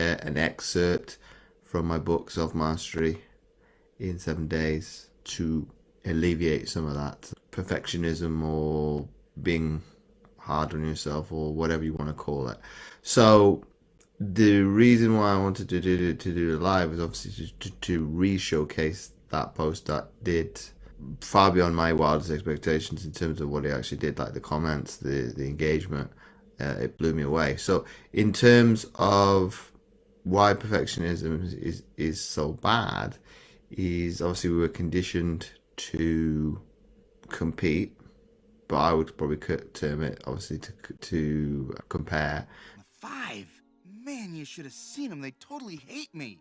an excerpt from my book, Self-Mastery in 7 Days, to alleviate some of that perfectionism or being hard on yourself or whatever you want to call it. So the reason why I wanted to do the live is obviously to re-showcase that post that did far beyond my wildest expectations in terms of what it actually did, like the comments, the engagement. It blew me away. So in terms of why perfectionism is so bad, is obviously we were conditioned to compete, but I would probably term it obviously to compare. 5? Man, you should have seen them. They totally hate me.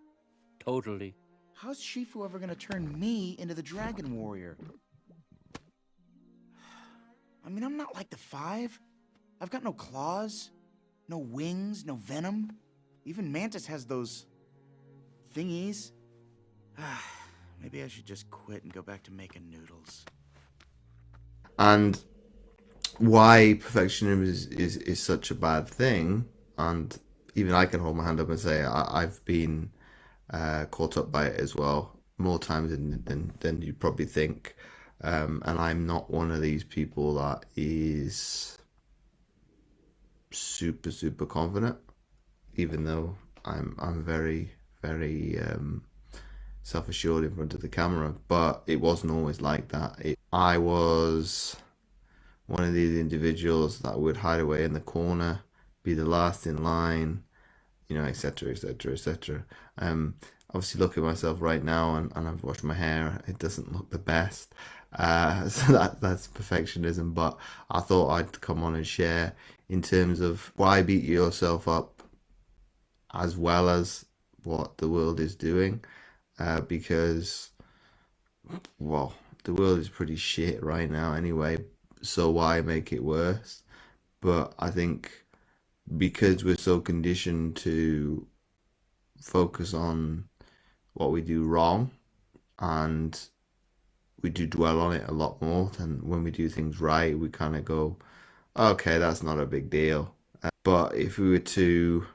Totally. How's Shifu ever gonna turn me into the Dragon Warrior? I mean, I'm not like the 5. I've got no claws, no wings, no venom. Even Mantis has those thingies. Maybe I should just quit and go back to making noodles. And why perfectionism is such a bad thing, and even I can hold my hand up and say I've been caught up by it as well, more times than you probably think. And I'm not one of these people that is super confident, even though I'm very self-assured in front of the camera. But it wasn't always like that. I was one of these individuals that would hide away in the corner, be the last in line, you know, etc. Obviously look at myself right now, and I've washed my hair. It doesn't look the best. So that's perfectionism. But I thought I'd come on and share in terms of why beat yourself up as well as what the world is doing, because, well, the world is pretty shit right now anyway, so why make it worse? But I think because we're so conditioned to focus on what we do wrong, and we do dwell on it a lot more than when we do things right, we kind of go, okay, that's not a big deal. But if we were to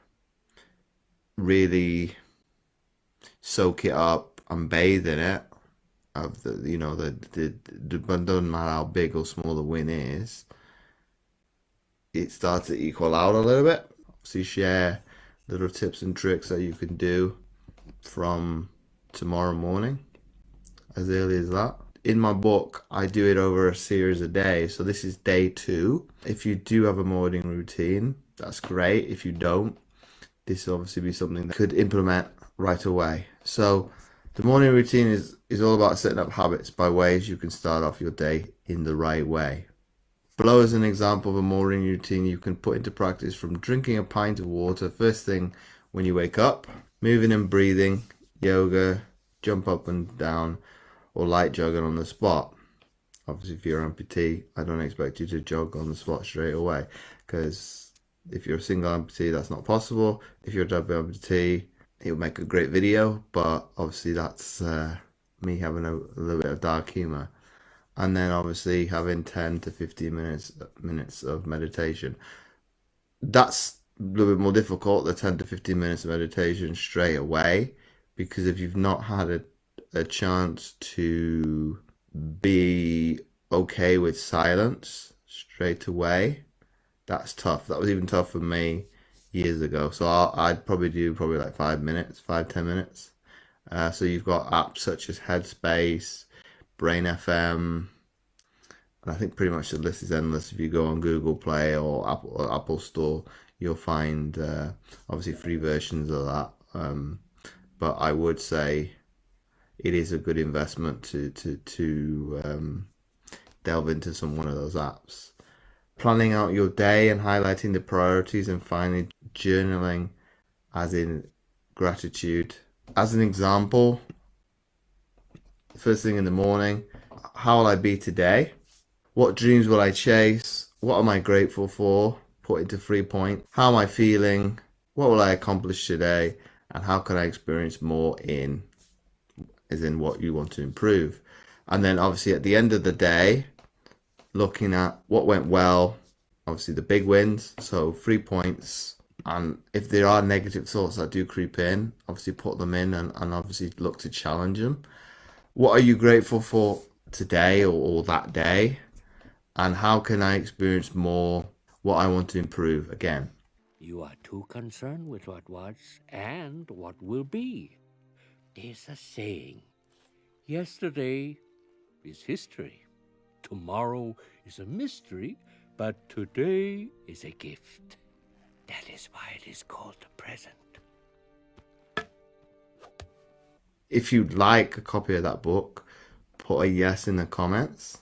really soak it up and bathe in it, of the, you know, but doesn't matter how big or small the win is, it starts to equal out a little bit. So you share little tips and tricks that you can do from tomorrow morning, as early as that. In my book, I do it over a series of days. So this is day 2. If you do have a morning routine, that's great. If you don't, this will obviously be something that could implement right away. So the morning routine is all about setting up habits by ways you can start off your day in the right way. Below is an example of a morning routine you can put into practice, from drinking a pint of water first thing when you wake up, moving and breathing, yoga, jump up and down, or light jogging on the spot. Obviously, if you're an amputee, I don't expect you to jog on the spot straight away, because if you're a single amputee, that's not possible. If you're a double amputee, it would make a great video, but obviously that's me having a little bit of dark humor. And then obviously having 10 to 15 minutes of meditation. That's a little bit more difficult, the 10 to 15 minutes of meditation straight away, because if you've not had a chance to be okay with silence straight away, that's tough. That was even tough for me years ago. So I'd probably do like 5 minutes, 5-10 minutes. So you've got apps such as Headspace, Brain FM, and I think pretty much the list is endless. If you go on Google Play or Apple Store, you'll find obviously free versions of that. But I would say it is a good investment to delve into one of those apps. Planning out your day and highlighting the priorities, and finally journaling, as in gratitude. As an example, first thing in the morning, how will I be today? What dreams will I chase? What am I grateful for? Put into 3 points. How am I feeling? What will I accomplish today? And how can I experience more as in what you want to improve? And then obviously at the end of the day, looking at what went well, obviously the big wins. So 3 points And if there are negative thoughts that do creep in, obviously put them in and obviously look to challenge them. What are you grateful for today or that day? And how can I experience more what I want to improve again? You are too concerned with what was and what will be. There's a saying, yesterday is history, tomorrow is a mystery, but today is a gift. That is why it is called the present. If you'd like a copy of that book, put a yes in the comments.